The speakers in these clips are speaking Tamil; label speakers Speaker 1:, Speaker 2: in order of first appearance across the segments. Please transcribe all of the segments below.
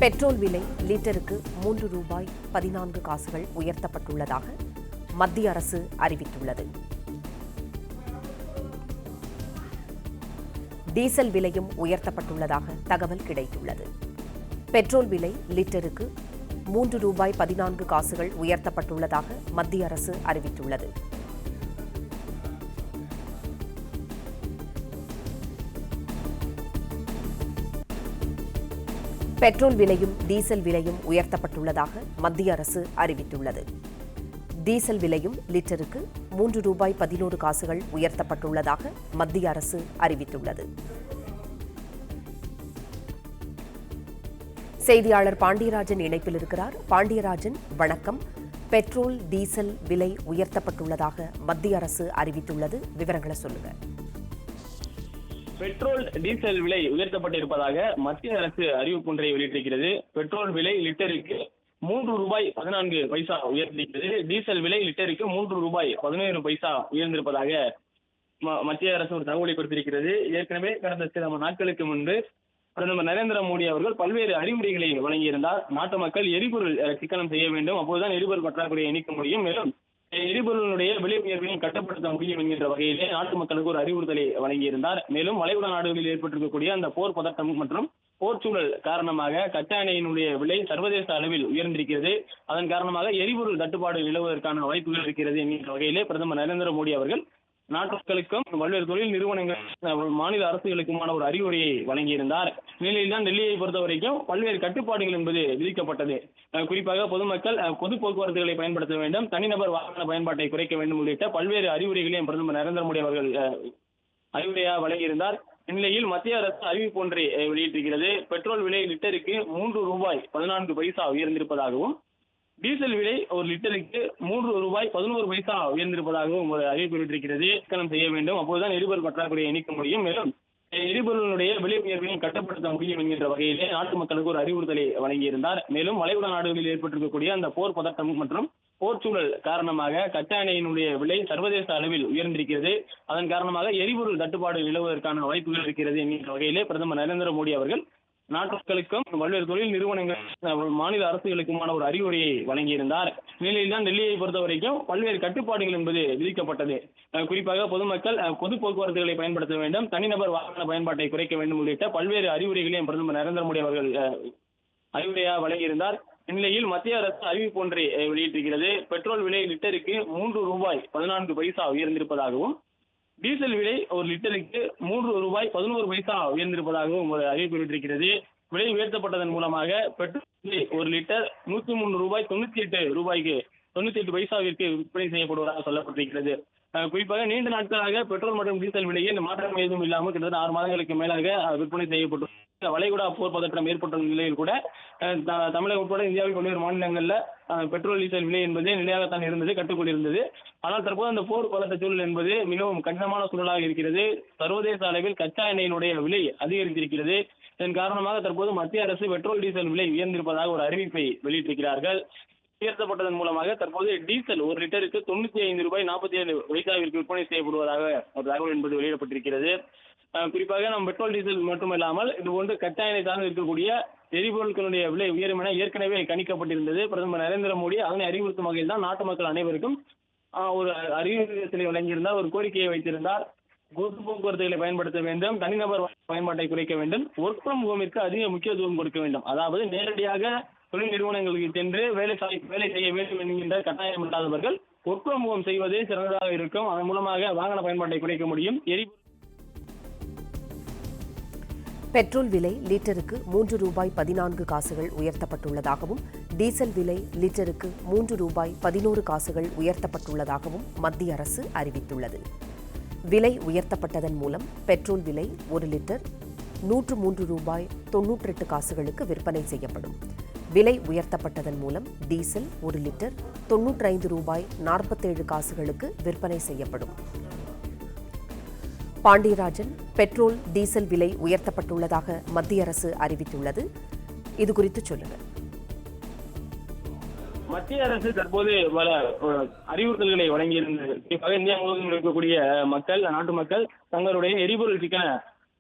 Speaker 1: பெட்ரோல் விலை லிட்டருக்கு ₹3.14 உயர்த்தப்பட்டுள்ளதாக மத்திய அரசு அறிவித்துள்ளது. டீசல் விலையும் உயர்த்தப்பட்டுள்ளதாக தகவல் கிடைத்துள்ளது. பெட்ரோல் விலை லிட்டருக்கு ₹3.14 உயர்த்தப்பட்டுள்ளதாக மத்திய அரசு அறிவித்துள்ளது. பெட்ரோல் விலையும் டீசல் விலையும் உயர்த்தப்பட்டுள்ளதாக மத்திய அரசு அறிவித்துள்ளது. டீசல் விலையும் லிட்டருக்கு ₹3.11 உயர்த்தப்பட்டுள்ளதாக மத்திய அரசு அறிவித்துள்ளது. செய்தியாளர் பாண்டியராஜன் இணைப்பில் இருக்கிறார். பாண்டியராஜன், வணக்கம். பெட்ரோல் டீசல் விலை உயர்த்தப்பட்டுள்ளதாக மத்திய அரசு அறிவித்துள்ளது, விவரங்களை சொல்லுங்க.
Speaker 2: பெட்ரோல் டீசல் விலை உயர்த்தப்பட்டிருப்பதாக மத்திய அரசு அறிவிப்பு ஒன்றை வெளியிட்டிருக்கிறது. பெட்ரோல் விலை லிட்டருக்கு ₹3.14 உயர்ந்திருக்கிறது. டீசல் விலை லிட்டருக்கு ₹3.17 உயர்ந்திருப்பதாக மத்திய அரசு ஒரு தகவலை கொடுத்திருக்கிறது. ஏற்கனவே கடந்த சில நாட்களுக்கு முன்பு பிரதமர் நரேந்திர மோடி அவர்கள் பல்வேறு அறிவுரைகளை வழங்கியிருந்தார். நாட்டு மக்கள் எரிபொருள் சிக்கனம் செய்ய வேண்டும், அப்போதுதான் எரிபொருள் பற்றாக்குறையை நீக்க முடியும், மேலும் எரிபொருளுடைய விலை உயர்வையும் கட்டுப்படுத்த முடியும் என்கின்ற வகையிலே நாட்டு மக்களுக்கு ஒரு அறிவுறுத்தலை வழங்கியிருந்தார். மேலும் வளைகுடா நாடுகளில் ஏற்பட்டிருக்கக்கூடிய அந்த போர் பதட்டம் மற்றும் போர் சூழல் காரணமாக கச்சா எண்ணெயினுடைய விலை சர்வதேச அளவில் உயர்ந்திருக்கிறது. அதன் காரணமாக எரிபொருள் தட்டுப்பாடு நிலவுவதற்கான வாய்ப்புகள் இருக்கிறது என்கின்ற வகையிலே பிரதமர் நரேந்திர மோடி அவர்கள் நாட்டு மக்களுக்கும் பல்வேறு தொழில் நிறுவனங்கள் மாநில அரசுகளுக்குமான ஒரு அறிவுரையை வழங்கியிருந்தார். நிலையில்தான் டெல்லியை பொறுத்த வரைக்கும் பல்வேறு கட்டுப்பாடுகள் என்பது விதிக்கப்பட்டது. குறிப்பாக பொதுமக்கள் பொது போக்குவரத்துகளை பயன்படுத்த வேண்டும், தனிநபர் வாகன பயன்பாட்டை குறைக்க வேண்டும் உள்ளிட்ட பல்வேறு அறிவுரைகளையும் பிரதமர் நரேந்திர மோடி அவர்கள் அறிவுரையாக வழங்கியிருந்தார். இந்நிலையில் மத்திய அரசு அறிவிப்பு ஒன்றை வெளியிட்டிருக்கிறது. பெட்ரோல் விலை லிட்டருக்கு ₹3.14 உயர்ந்திருப்பதாகவும் டீசல் விலை ஒரு லிட்டருக்கு ₹3.11 உயர்ந்திருப்பதாகவும் ஒரு அறிவிப்பு வெளியிட்டிருக்கிறது. சிக்கனம் செய்ய வேண்டும், அப்போதுதான் எரிபொருள் பற்றாக்குறையை நீக்க முடியும், மேலும் எரிபொருளுடைய விலை உயர்வையும் கட்டுப்படுத்த முடியும் என்கின்ற வகையிலே நாட்டு மக்களுக்கு ஒரு அறிவுறுத்தலை வழங்கியிருந்தார். மேலும் வளைகுடா நாடுகளில் ஏற்பட்டிருக்கக்கூடிய அந்த போர் பதட்டம் மற்றும் போர் சூழல் காரணமாக கச்சா எண்ணெயினுடைய விலை சர்வதேச அளவில் உயர்ந்திருக்கிறது. அதன் காரணமாக எரிபொருள் தட்டுப்பாடு நிலவுவதற்கான வாய்ப்புகள் இருக்கிறது என்கின்ற வகையிலே பிரதமர் நரேந்திர மோடி அவர்கள் நாட்டு மக்களுக்கும் பல்வேறு தொழில் நிறுவனங்கள் மாநில அரசுகளுக்குமான ஒரு அறிவுரையை வழங்கியிருந்தார். நிலையில்தான் டெல்லியை பொறுத்த வரைக்கும் பல்வேறு கட்டுப்பாடுகள் என்பது விதிக்கப்பட்டது. குறிப்பாக பொதுமக்கள் பொது போக்குவரத்துகளை பயன்படுத்த வேண்டும், தனிநபர் வாகன பயன்பாட்டை குறைக்க வேண்டும் உள்ளிட்ட பல்வேறு அறிவுரைகளையும் பிரதமர் நரேந்திர மோடி அவர்கள் அறிவுரையாக வழங்கியிருந்தார். இந்நிலையில் மத்திய அரசு அறிவிப்பு ஒன்றை வெளியிட்டிருக்கிறது. பெட்ரோல் விலை லிட்டருக்கு ₹3.14 உயர்ந்திருப்பதாகவும் டீசல் விலை ஒரு லிட்டருக்கு ₹3.11 உயர்ந்திருப்பதாகவும் ஒரு அறிவிப்பு வெளியிட்டிருக்கிறது. விலை உயர்த்தப்பட்டதன் மூலமாக பெட்ரோல் விலை ஒரு லிட்டர் ₹103.98 விற்பனை செய்யப்படுவதாக சொல்லப்பட்டிருக்கிறது. குறிப்பாக நீண்ட நாட்களாக பெட்ரோல் மற்றும் டீசல் விலையில் மாற்றம் எதுவும் இல்லாமல் கிட்டத்தட்ட 6 மாதங்களுக்கு மேலாக விற்பனை செய்யப்பட்டு வளைகுடா போர் பதற்றம் ஏற்பட்டுள்ள நிலையில் கூட தமிழகம் உட்பட இந்தியாவில் பல்வேறு மாநிலங்களில் பெட்ரோல் டீசல் விலை என்பது நிலையாகத்தான் இருந்தது, கட்டுக்குள் இருந்தது. ஆனால் தற்போது அந்த போர் பதட்ட சூழல் என்பது மிகவும் கடினமான சூழலாக இருக்கிறது. சர்வதேச அளவில் கச்சா எண்ணெயினுடைய விலை அதிகரித்திருக்கிறது. இதன் காரணமாக தற்போது மத்திய அரசு பெட்ரோல் டீசல் விலை உயர்ந்திருப்பதாக ஒரு அறிவிப்பை வெளியிட்டிருக்கிறார்கள். உயர்த்தப்பட்டதன் மூலமாக தற்போது டீசல் ஒரு லிட்டருக்கு ₹95.47 விற்பனை செய்யப்படுவதாக ஒரு தகவல் என்பது வெளியிடப்பட்டிருக்கிறது. குறிப்பாக நம் பெட்ரோல் டீசல் மட்டுமல்லாமல் இதுபோன்று கச்சா எண்ணெய் சார்ந்து இருக்கக்கூடிய எரிபொருட்களுடைய விலை உயரும் என ஏற்கனவே கணிக்கப்பட்டிருந்தது. பிரதமர் நரேந்திர மோடி அதனை அறிவுறுத்தும் வகையில் தான் நாட்டு மக்கள் அனைவருக்கும் ஒரு அறிவுறுத்தலை வழங்கியிருந்தார், ஒரு கோரிக்கையை வைத்திருந்தார். பொது போக்குவரத்துகளை பயன்படுத்த வேண்டும், தனிநபர் பயன்பாட்டை குறைக்க வேண்டும், ஒர்க் ஃப்ரம் ஹோமிற்கு அதிக முக்கியத்துவம் கொடுக்க வேண்டும். அதாவது நேரடியாக தொழில் நிறுவனங்களுக்கு சென்று வேலை செய்ய வேண்டும் என்கின்ற கட்டாயம் இல்லாதவர்கள் ஒர்க் ஃப்ரம் ஹோம் செய்வதே சிறந்ததாக இருக்கும். அதன் மூலமாக வாகன பயன்பாட்டை குறைக்க முடியும்.
Speaker 1: பெட்ரோல் விலை லிட்டருக்கு ₹3.14 உயர்த்தப்பட்டுள்ளதாகவும் டீசல் விலை லிட்டருக்கு ₹3.11 உயர்த்தப்பட்டுள்ளதாகவும் மத்திய அரசு அறிவித்துள்ளது. விலை உயர்த்தப்பட்டதன் மூலம் பெட்ரோல் விலை ஒரு லிட்டர் ₹103.98 விற்பனை செய்யப்படும். விலை உயர்த்தப்பட்டதன் மூலம் டீசல் ஒரு லிட்டர் ₹95.47 விற்பனை செய்யப்படும். பாண்டியராஜன், பெட்ரோல் டீசல் விலை உயர்த்தப்பட்டுள்ளதாக மத்திய அரசு அறிவித்துள்ளது, இது குறித்து சொல்லுங்க.
Speaker 2: மத்திய அரசு தற்போது பல அறிவுறுத்தல்களை வழங்கியிருந்தது. குறிப்பாக இந்தியா முழுவதும் இருக்கக்கூடிய மக்கள், நாட்டு மக்கள் தங்களுடைய எரிபொருள் சிக்கன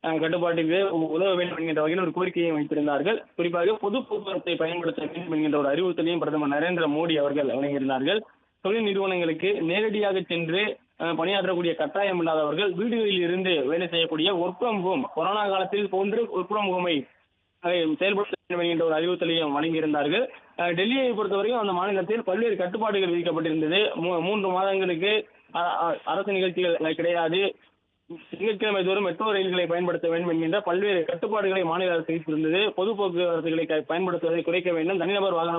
Speaker 2: கட்டுப்பாட்டுக்கு உதவ வேண்டும் என்கின்ற வகையில் ஒரு கோரிக்கையை வைத்திருந்தார்கள். குறிப்பாக பொது போக்குவரத்தை பயன்படுத்த வேண்டும் என்கின்ற ஒரு அறிவுறுத்தலையும் பிரதமர் நரேந்திர மோடி அவர்கள் வழங்கியிருந்தார்கள். தொழில் நிறுவனங்களுக்கு நேரடியாக சென்று பணியாற்றக்கூடிய கட்டாயம் இல்லாதவர்கள் வீடுகளில் இருந்து வேலை செய்யக்கூடிய ஒர்க் ஃப்ரம் ஹோம், கொரோனா காலத்தில் போன்று ஒர்க் ஃப்ரம் ஹோமை செயல்படுத்த வேண்டும் என்கின்ற ஒரு அறிவுறுத்தலையும் வழங்கியிருந்தார்கள். டெல்லியை பொறுத்தவரைக்கும் அந்த மாநிலத்தில் பல்வேறு கட்டுப்பாடுகள் விதிக்கப்பட்டிருந்தது. 3 மாதங்களுக்கு அரசு நிகழ்ச்சிகள் கிடையாது. திங்கட்கிழமை தோறும் மெட்ரோ ரயில்களை பயன்படுத்த வேண்டும் என்கின்ற பல்வேறு கட்டுப்பாடுகளை மாநில அரசு விதித்திருந்தது. பொது போக்குவரத்துகளை பயன்படுத்துவதை குறைக்க வேண்டும், தனிநபர் வாகன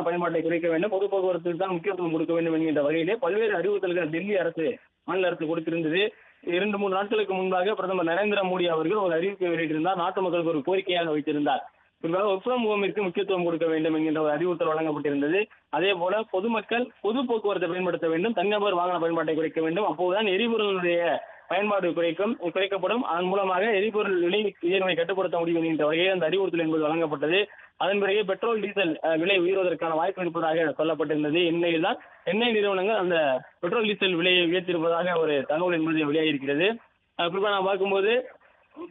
Speaker 2: பயன்பாட்டை குறைக்க வேண்டும், பொது போக்குவரத்துக்கு தான் முக்கியத்துவம் கொடுக்க வேண்டும் என்கின்ற வகையிலே பல்வேறு அறிவுறுத்தல்கள் டெல்லி அரசு மாநில அரசு கொடுத்திருந்தது. 2-3 நாட்களுக்கு முன்பாக பிரதமர் நரேந்திர மோடி அவர்கள் ஒரு அறிவிப்பை வெளியிட்டிருந்தார். நாட்டு மக்களுக்கு ஒரு கோரிக்கையாக வைத்திருந்தார். குறிப்பாக ஒர்க் ஃப்ரம் ஹோமிற்கு முக்கியத்துவம் கொடுக்க வேண்டும் என்கின்ற ஒரு அறிவுறுத்தல் வழங்கப்பட்டிருந்தது. அதே போல பொதுமக்கள் பொது போக்குவரத்தை பயன்படுத்த வேண்டும், தனிநபர் வாகன பயன்பாட்டை குறைக்க வேண்டும். அப்போதுதான் எரிபொருளுடைய பயன்பாடு குறைக்கப்படும். அதன் மூலமாக எரிபொருள் விலை உயர்வை கட்டுப்படுத்த முடியும் என்கின்ற வகையில் அந்த அறிவுறுத்தல் என்பது வழங்கப்பட்டது. அதன் பிறகு பெட்ரோல் டீசல் விலை உயர்வதற்கான வாய்ப்பு இருப்பதாக சொல்லப்பட்டிருந்தது. இந்நிலையில்தான் எண்ணெய் நிறுவனங்கள் அந்த பெட்ரோல் டீசல் விலையை உயர்த்தியிருப்பதாக ஒரு தகவல் என்பது வெளியாகியிருக்கிறது. குறிப்பாக நான் பார்க்கும்போது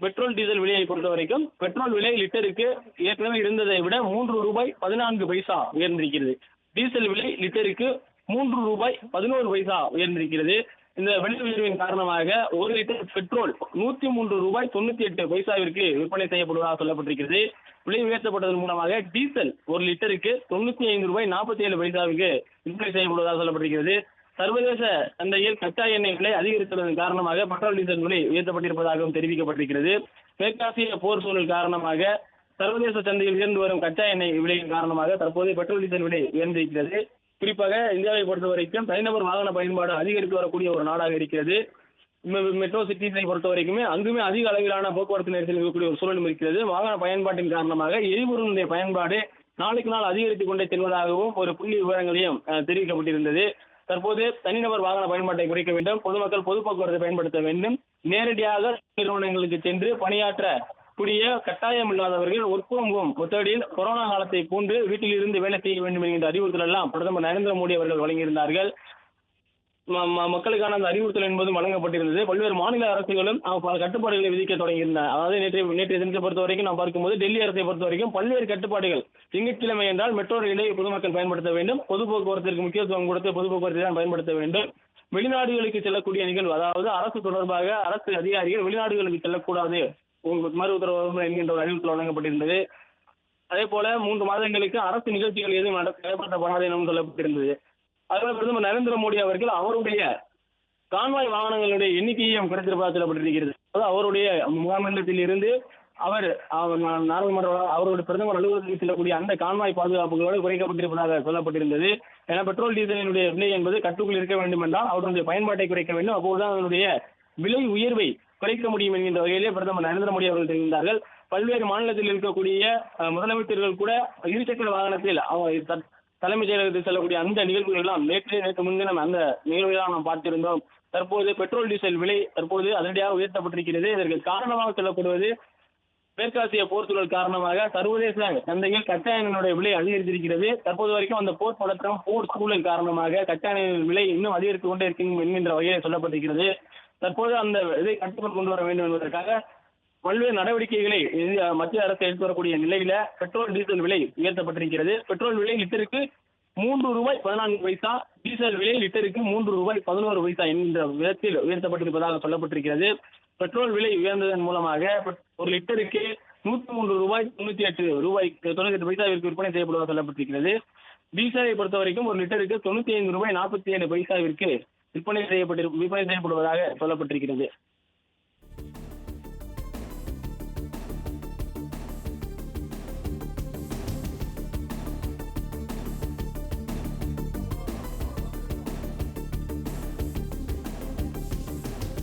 Speaker 2: பெட்ரோல் டீசல் விலையை பொறுத்த வரைக்கும் பெட்ரோல் விலை லிட்டருக்கு ஏற்கனவே இருந்ததை விட 3 ரூபாய் 14 பைசா உயர்ந்திருக்கிறது. டீசல் விலை லிட்டருக்கு 3 ரூபாய் 11 பைசா உயர்ந்திருக்கிறது. இந்த விலை உயர்வின் காரணமாக 1 லிட்டர் பெட்ரோல் 103 ரூபாய் 98 பைசாவிற்கு விற்பனை செய்யப்படுவதாக சொல்லப்பட்டிருக்கிறது. விலை உயர்த்தப்பட்டதன் மூலமாக டீசல் 1 லிட்டருக்கு 95 ரூபாய் 47 பைசாவுக்கு விற்பனை செய்யப்படுவதாக சொல்லப்பட்டிருக்கிறது. சர்வதேச சந்தையில் கச்சா எண்ணெய் விலை அதிகரித்ததன் காரணமாக பெட்ரோல் டீசல் விலை உயர்த்தப்பட்டிருப்பதாகவும் தெரிவிக்கப்பட்டிருக்கிறது. மேற்காசிய போர் சூழல் காரணமாக சர்வதேச சந்தையில் உயர்ந்து வரும் கச்சா எண்ணெய் விலையின் காரணமாக தற்போது பெட்ரோல் டீசல் விலை உயர்ந்திருக்கிறது. குறிப்பாக இந்தியாவை பொறுத்த வரைக்கும் தனிநபர் வாகன பயன்பாடு அதிகரித்து வரக்கூடிய ஒரு நாடாக இருக்கிறது. மெட்ரோ சிட்டிஸை பொறுத்த வரைக்குமே அங்குமே அதிக அளவிலான போக்குவரத்து நெரிசல் இருக்கக்கூடிய ஒரு சூழலும் இருக்கிறது. வாகன பயன்பாட்டின் காரணமாக எரிபொருளுடைய பயன்பாடு நாளுக்கு நாள் அதிகரித்துக் கொண்டே செல்வதாகவும் ஒரு புள்ளி விவரங்களையும் தெரிவிக்கப்பட்டிருந்தது. தற்போது தனிநபர் வாகன பயன்பாட்டை குறைக்க வேண்டும், பொதுமக்கள் பொது போக்குவரத்தை பயன்படுத்த வேண்டும், நேரடியாக நிறுவனங்களுக்கு சென்று பணியாற்றக்கூடிய கட்டாயம் இல்லாதவர்கள் ஒர்க் ஃப்ரம் ஹோம் மெத்தடில் கொரோனா காலத்தை போன்று வீட்டில் இருந்து வேலை செய்ய வேண்டும் என்கின்ற அறிவுறுத்தல் எல்லாம் பிரதமர் நரேந்திர மோடி அவர்கள் வழங்கியிருந்தார்கள். மக்களுக்கான அந்த அறிவுறுத்தல் என்பதும் வழங்கப்பட்டிருந்தது. பல்வேறு மாநில அரசுகளும் பல கட்டுப்பாடுகளை விதிக்க தொடங்கியிருந்தன. அதாவது நேற்றைய தினத்தை பொறுத்த வரைக்கும் நாம் பார்க்கும்போது டெல்லி அரசை பொறுத்த வரைக்கும் பல்வேறு கட்டுப்பாடுகள். திங்கட்கிழமை என்றால் மெட்ரோ ரயிலை பொதுமக்கள் பயன்படுத்த வேண்டும், பொது போக்குவரத்திற்கு முக்கியத்துவம் கொடுத்து பொது போக்குவரத்தை தான் பயன்படுத்த வேண்டும். வெளிநாடுகளுக்கு செல்லக்கூடிய நிகழ்வு, அதாவது அரசு தொடர்பாக அரசு அதிகாரிகள் வெளிநாடுகளுக்கு செல்லக்கூடாது மறு உத்தரவு என்கின்ற ஒரு அறிவுறுத்தல் வழங்கப்பட்டிருந்தது. அதே போல 3 மாதங்களுக்கு அரசு நிகழ்ச்சிகள் எதுவும் நடைபெறப்படாது எனவும் சொல்லப்பட்டிருந்தது. அதனால் பிரதமர் நரேந்திர மோடி அவர்கள் அவருடைய கான்வாய் வாகனங்களுடைய எண்ணிக்கையும் குறைத்திருப்பதாக சொல்லப்பட்டிருக்கிறது. அதாவது அவருடைய மாநிலத்தில் இருந்து அவர் நாடாளுமன்ற அவருடைய பிரதமர் அலுவலகத்தில் செல்லக்கூடிய அந்த கான்வாய் பாதுகாப்புகளோடு குறைக்கப்பட்டிருப்பதாக சொல்லப்பட்டிருந்தது. ஏன்னா பெட்ரோல் டீசலினுடைய விலை என்பது கட்டுக்குள் இருக்க வேண்டும் என்றால் அவருடைய பயன்பாட்டை குறைக்க வேண்டும், அப்போதுதான் அதனுடைய விலை உயர்வை குறைக்க முடியும் என்கின்ற வகையிலே பிரதமர் நரேந்திர மோடி அவர்கள் தெரிவித்தார்கள். பல்வேறு மாநிலத்தில் இருக்கக்கூடிய முதலமைச்சர்கள் கூட இருசக்கர வாகனத்தில் தலைமைச் செயலகத்தில் செல்லக்கூடிய அந்த நிகழ்வுகள் எல்லாம் நேற்று முன்தினம் அந்த நிகழ்வுகளாக நாம் பார்த்திருந்தோம். தற்போது பெட்ரோல் டீசல் விலை தற்போது அதிரடியாக உயர்த்தப்பட்டிருக்கிறது. இதற்கு காரணமாக சொல்லப்படுவது மேற்காசிய போர் சூழல் காரணமாக சர்வதேச சந்தையில் கச்சா எண்ணெயுடைய விலை அதிகரித்திருக்கிறது. தற்போது வரைக்கும் அந்த போர் பதற்றம் போர் சூழல் காரணமாக கச்சா எண்ணெய் விலை இன்னும் அதிகரித்துக் கொண்டே இருக்கும் என்கின்ற வகையில் சொல்லப்பட்டிருக்கிறது. தற்போது அந்த இதை கட்டுக்குள் கொண்டு வர வேண்டும் என்பதற்காக பல்வேறு நடவடிக்கைகளை மத்திய அரசு எடுத்து வரக்கூடிய நிலையில பெட்ரோல் டீசல் விலை உயர்த்தப்பட்டிருக்கிறது. பெட்ரோல் விலை லிட்டருக்கு 3 ரூபாய் 14 பைசா, டீசல் விலை லிட்டருக்கு 3 ரூபாய் 11 பைசா என்கின்ற விதத்தில் உயர்த்தப்பட்டிருப்பதாக சொல்லப்பட்டிருக்கிறது. பெட்ரோல் விலை உயர்ந்ததன் மூலமாக ஒரு லிட்டருக்கு 103 ரூபாய் 98 பைசாவிற்கு விற்பனை செய்யப்படுவதாக சொல்லப்பட்டிருக்கிறது. டீசலை பொறுத்த வரைக்கும் ஒரு லிட்டருக்கு 95 ரூபாய் 47 பைசாவிற்கு விற்பனை செய்யப்படுவதாக சொல்லப்பட்டிருக்கிறது.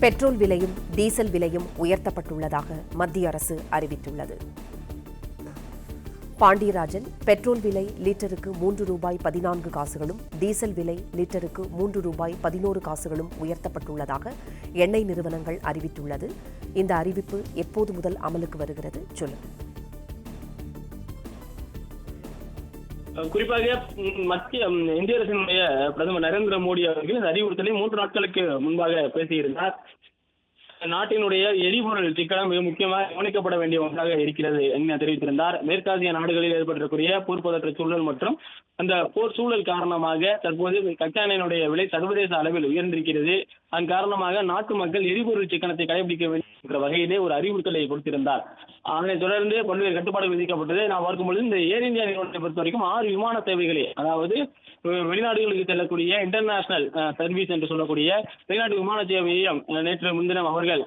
Speaker 1: பெட்ரோல் விலையும் டீசல் விலையும் உயர்த்தப்பட்டுள்ளதாக மத்திய அரசு அறிவித்துள்ளது. பாண்டியராஜன், பெட்ரோல் விலை லிட்டருக்கு 3 ரூபாய் 14 காசுகளும் டீசல் விலை லிட்டருக்கு 3 ரூபாய் 11 காசுகளும் உயர்த்தப்பட்டுள்ளதாக எண்ணெய் நிறுவனங்கள் அறிவித்துள்ளது. இந்த அறிவிப்பு எப்போது முதல் அமலுக்கு வருகிறது? சொல்லுங்கள்.
Speaker 2: குறிப்பாக இந்திய அரசினுடைய பிரதமர் நரேந்திர மோடி அவர்கள் இந்த அறிவுறுத்தலை 3 நாட்களுக்கு முன்பாக பேசியிருந்தார். நாட்டினுடைய எரிபொருள் சிக்கனம் மிக முக்கியமாக கவனிக்கப்பட வேண்டிய ஒன்றாக இருக்கிறது என தெரிவித்திருந்தார். மேற்காசிய நாடுகளில் ஏற்பட்டிருக்கூடிய போர் பதற்ற சூழல் மற்றும் அந்த போர் சூழல் காரணமாக தற்போது கச்சா எண்ணெயினுடைய விலை சர்வதேச அளவில் உயர்ந்திருக்கிறது. அதன் காரணமாக நாட்டு மக்கள் எரிபொருள் சிக்கனத்தை கடைபிடிக்க வேண்டும் என்ற வகையிலே ஒரு அறிவுறுத்தலை கொடுத்திருந்தார். அதனைத் தொடர்ந்து பல்வேறு கட்டுப்பாடுகள் விதிக்கப்பட்டது. நான் பார்க்கும்பொழுது இந்த ஏர் இந்தியா நிறுவனத்தை பொறுத்த வரைக்கும் 6 விமான சேவைகளை, அதாவது வெளிநாடுகளுக்கு செல்லக்கூடிய இன்டர்நேஷனல் சர்வீஸ் என்று சொல்லக்கூடிய வெளிநாட்டு விமான சேவையையும் நேற்று முன்தினம் அவர்கள்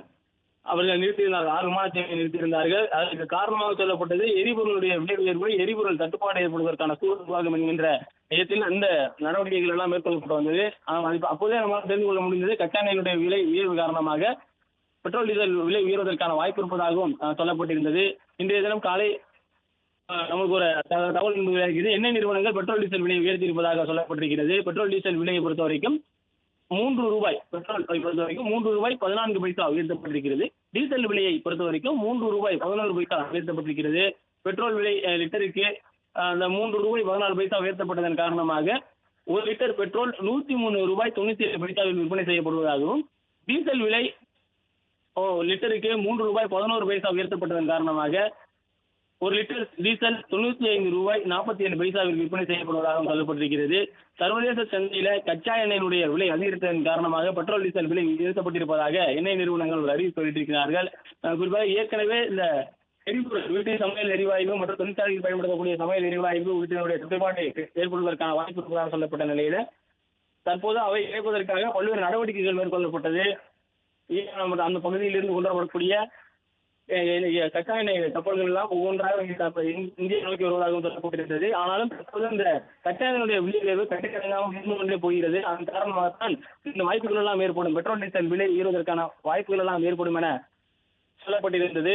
Speaker 2: நிறுத்தியிருந்தார்கள். 6 விமான சேவையை நிறுத்தியிருந்தார்கள். அதற்கு காரணமாக சொல்லப்பட்டது எரிபொருளுடைய விலை உயர்வு, எரிபொருள் தட்டுப்பாடு ஏற்படுவதற்கான சூழல் உருவாகும் என்கின்ற மையத்தில் அந்த நடவடிக்கைகள் எல்லாம் மேற்கொள்ளப்பட்டு வந்தது. அப்போதே நம்மால் தெரிந்து கொள்ள முடிந்தது கச்சா எண்ணெயினுடைய விலை உயர்வு காரணமாக பெட்ரோல் டீசல் விலை உயர்வதற்கான வாய்ப்பு இருப்பதாகவும் சொல்லப்பட்டிருந்தது. இன்றைய தினம் காலை நமக்கு ஒரு தகவல் இருக்கிறது. எண்ணெய் நிறுவனங்கள் பெட்ரோல் டீசல் விலையை உயர்த்தி இருப்பதாக சொல்லப்பட்டிருக்கிறது. பெட்ரோல் டீசல் விலையை பொறுத்த வரைக்கும் 3 ரூபாய், பெட்ரோல் பொறுத்த வரைக்கும் 3 ரூபாய் 14 பைசா உயர்த்தப்பட்டிருக்கிறது. டீசல் விலையை பொறுத்த வரைக்கும் 3 ரூபாய் 11 பைசா உயர்த்தப்பட்டிருக்கிறது. பெட்ரோல் விலை லிட்டருக்கு அந்த 3 ரூபாய் 14 பைசா உயர்த்தப்பட்டதன் காரணமாக 1 லிட்டர் பெட்ரோல் 103 ரூபாய் 97 பைசாவில் விற்பனை செய்யப்படுவதாகவும், டீசல் விலை லிட்டருக்கு 3 ரூபாய் 11 பைசா உயர்த்தப்பட்டதன் காரணமாக 1 லிட்டர் டீசல் 95 ரூபாய் 47 பைசாவில் விற்பனை செய்யப்படுவதாகவும் சொல்லப்பட்டிருக்கிறது. சர்வதேச சந்தையில கச்சா எண்ணெயினுடைய விலை அதிகரித்ததன் காரணமாக பெட்ரோல் டீசல் விலை உயர்த்தப்பட்டிருப்பதாக எண்ணெய் நிறுவனங்கள் ஒரு அறிவிப்பு வெளியிட்டிருக்கிறார்கள். குறிப்பாக ஏற்கனவே இந்த எரிபொருள், வீட்டு சமையல் எரிவாயு மற்றும் தொழிற்சாலையில் பயன்படுத்தக்கூடிய சமையல் எரிவாயு வீட்டினுடைய தட்டுப்பாடு ஏற்படுவதற்கான வாய்ப்பு இருப்பதாக சொல்லப்பட்ட நிலையில தற்போது அவை இணைப்பதற்காக பல்வேறு நடவடிக்கைகள் மேற்கொள்ளப்பட்டது. அந்த பகுதியில் இருந்து கொண்டு வரக்கூடிய கச்சா எண்ணெய் கப்பல்கள் எல்லாம் ஒவ்வொன்றாக இந்தியா நோக்கி வருவதாகவும் சொல்லப்பட்டிருந்தது. ஆனாலும் தற்போது இந்த கச்சா எண்ணெயுடைய விலை உயர்வு கட்டுக்கடங்காமல் இருந்து கொண்டே போகிறது. அதன் காரணமாகத்தான் இந்த வாய்ப்புகள் எல்லாம் ஏற்படும், பெட்ரோல் டீசல் விலை உயர்வதற்கான வாய்ப்புகள் எல்லாம் ஏற்படும் என சொல்லப்பட்டிருந்தது.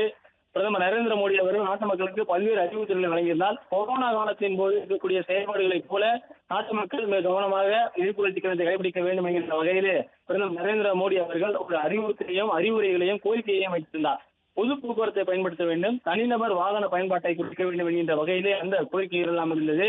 Speaker 2: பிரதமர் நரேந்திர மோடி அவர்கள் நாட்டு மக்களுக்கு பல்வேறு அறிவுறுத்தல்களை வழங்கியிருந்தால், கொரோனா காலத்தின் போது இருக்கக்கூடிய செயல்பாடுகளைப் போல நாட்டு மக்கள் மிக கவனமாக எரிபொருள் சிக்கனத்தை கடைபிடிக்க வேண்டும் என்கின்ற வகையிலே பிரதமர் நரேந்திர மோடி அவர்கள் ஒரு அறிவுரைகளையும் கோரிக்கையையும் வைத்திருந்தார். பொது போக்குவரத்தை பயன்படுத்த வேண்டும், தனிநபர் வாகன பயன்பாட்டை குறைக்க வேண்டும் என்கின்ற வகையிலே அந்த கோரிக்கைகள் எல்லாம் இருந்தது.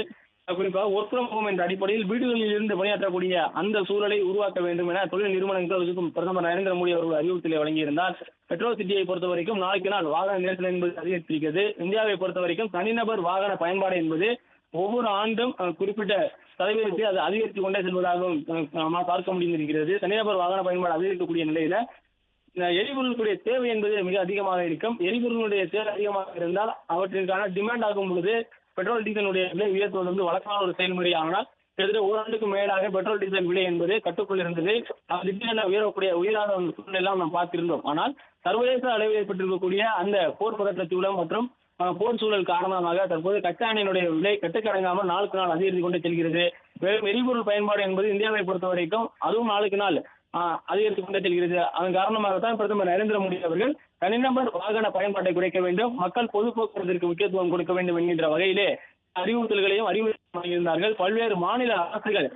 Speaker 2: குறிப்பாக ஒர்க் ஃப்ரம் ஹோம் என்ற அடிப்படையில் வீடுகளில் இருந்து பணியாற்றக்கூடிய அந்த சூழலை உருவாக்க வேண்டும் என தொழில் நிறுவனங்களுக்கும் பிரதமர் நரேந்திர மோடி அவர்கள் அறிவுறுத்தலை வழங்கியிருந்தார். மெட்ரோ சிட்டியை பொறுத்த வரைக்கும் நாளுக்கு நாள் வாகன நெரிசல் என்பது அதிகரித்திருக்கிறது. இந்தியாவை பொறுத்த வரைக்கும் தனிநபர் வாகன பயன்பாடு என்பது ஒவ்வொரு ஆண்டும் குறிப்பிட்ட சதவீதத்தை அது அதிகரித்துக் கொண்டே செல்வதாகவும் நம்மால் பார்க்க முடிந்திருக்கிறது. தனிநபர் வாகன பயன்பாடு அதிகரிக்கக்கூடிய நிலையில எரிபொருளுடைய தேவை என்பது மிக அதிகமாக இருக்கும். எரிபொருளுடைய தேவை அதிகமாக இருந்தால் அவற்றிற்கான டிமாண்ட் ஆகும் பொழுது பெட்ரோல் டீசலுடைய விலை உயர்த்துவது வந்து வழக்கமான ஒரு செயல்முறை. ஆனால் கிட்டத்தட்ட 1 ஆண்டுக்கு மேலாக பெட்ரோல் டீசல் விலை என்பது கட்டுக்குள் இருந்தது. அது திடீரென உயராத சூழ்நிலை எல்லாம் நாம் பார்த்திருந்தோம். ஆனால் சர்வதேச அளவில் ஏற்பட்டிருக்கக்கூடிய அந்த போர் பதற்ற சூழல் மற்றும் போர் சூழல் காரணமாக தற்போது கச்சா எண்ணெயினுடைய விலை கட்டுக்கடங்காமல் நாளுக்கு நாள் அதிகரித்துக் கொண்டே செல்கிறது. மேலும் எரிபொருள் பயன்பாடு என்பது இந்தியாவை பொறுத்த வரைக்கும் அதுவும் நாளுக்கு நாள் அதிகரித்துக் கொண்டே செல்கிறது. அதன் காரணமாகத்தான் பிரதமர் நரேந்திர மோடி அவர்கள் தனிநபர் வாகன பயன்பாட்டை குறைக்க வேண்டும், மக்கள் பொது போக்குவரத்திற்கு முக்கியத்துவம் கொடுக்க வேண்டும் என்கின்ற வகையிலே அறிவுறுத்தல்களையும் வழங்கியிருந்தார்கள். பல்வேறு மாநில அரசுகள்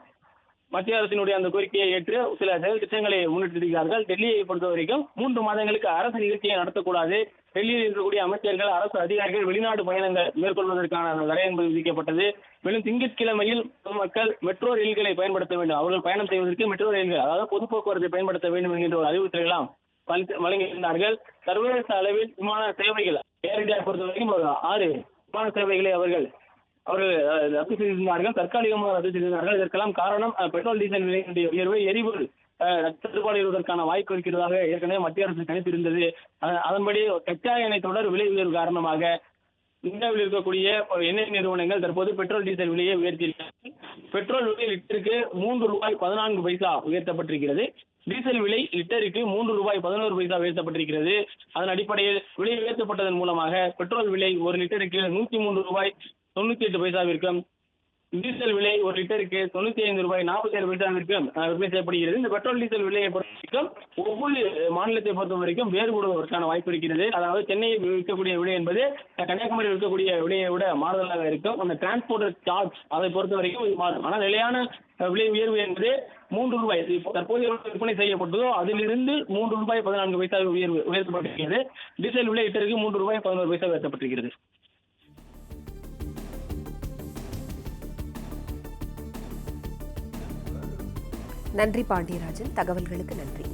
Speaker 2: மத்திய அரசினுடைய அந்த கோரிக்கையை ஏற்று சில செயல் திட்டங்களை முன்னெடுத்திருக்கிறார்கள். டெல்லியை பொறுத்த வரைக்கும் 3 மாதங்களுக்கு அரசு நிகழ்ச்சியை நடத்தக்கூடாது, டெல்லியில் இருக்கக்கூடிய அமைச்சர்கள், அரசு அதிகாரிகள் வெளிநாடு பயணங்கள் மேற்கொள்வதற்கான தடை என்பது விதிக்கப்பட்டது. மேலும் திங்கட்கிழமையில் பொதுமக்கள் மெட்ரோ ரயில்களை பயன்படுத்த வேண்டும், அவர்கள் பயணம் செய்வதற்கு மெட்ரோ ரயில்கள், அதாவது பொது போக்குவரத்தை பயன்படுத்த வேண்டும் என்கின்ற ஒரு அறிவுறுத்தலை எல்லாம் வழங்கியிருந்தார்கள். சர்வதேச அளவில் விமான சேவைகள் ஏர் இந்தியா பொறுத்த வரைக்கும் 6 விமான சேவைகளை அவர்கள் ரத்து செய்திருந்தார்கள், தற்காலிகமாக ரத்து செய்திருந்தார்கள். இதற்கெல்லாம் காரணம் பெட்ரோல் டீசல் விலையினுடைய உயர்வு, எரிபொருள் தட்டுப்பாடு இருப்பதற்கான வாய்ப்பு இருக்கிறதாக ஏற்கனவே மத்திய அரசு கணித்திருந்தது. அதன்படி கச்சா எண்ணெய் தொடர் விலை உயர்வு காரணமாக இந்தியாவில் இருக்கக்கூடிய எண்ணெய் நிறுவனங்கள் தற்போது பெட்ரோல் டீசல் விலையை உயர்த்தியிருக்கிறார்கள். பெட்ரோல் விலை லிட்டருக்கு 3 ரூபாய் 14 பைசா உயர்த்தப்பட்டிருக்கிறது. டீசல் விலை லிட்டருக்கு 3 ரூபாய் 11 பைசா உயர்த்தப்பட்டிருக்கிறது. அதன் அடிப்படையில் விலை உயர்த்தப்பட்டதன் மூலமாக பெட்ரோல் விலை 1 லிட்டருக்கு 103 ரூபாய் 98 பைசாவிற்கும், டீசல் விலை 1 லிட்டருக்கு 95 ரூபாய் 47 பைசாவிற்கும் விற்பனை செய்யப்படுகிறது. இந்த பெட்ரோல் டீசல் விலையை பொறுத்த வரைக்கும் ஒவ்வொரு மாநிலத்தை பொறுத்த வரைக்கும் வேறுபடுவதற்கான வாய்ப்பு இருக்கிறது. அதாவது சென்னையில் விற்கக்கூடிய விலை என்பது கன்னியாகுமரியில் விற்கக்கூடிய விலையை விட மாறுதலாக இருக்கும். அந்த டிரான்ஸ்போர்ட் சார்ஜ் அதை பொறுத்த வரைக்கும் மாறும். ஆனால் நிலையான விலை உயர்வு என்பது 3 ரூபாய் தற்போது விற்பனை செய்யப்பட்டதோ அதிலிருந்து 3 ரூபாய் 14 பைசா உயர்த்தப்பட்டிருக்கிறது. டீசல் விலை லிட்டருக்கு 3 ரூபாய் 11 பைசா உயர்த்தப்பட்டிருக்கிறது.
Speaker 1: நன்றி பாண்டியராஜன், தகவல்களுக்கு நன்றி.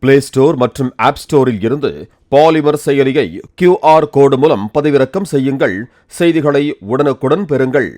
Speaker 3: பிளே ஸ்டோர் மற்றும் ஆப் ஸ்டோரில் இருந்து பாலிமர் செயலியை QR கோடு மூலம் பதிவிறக்கம் செய்யுங்கள். செய்திகளை உடனுக்குடன் பெறுங்கள்.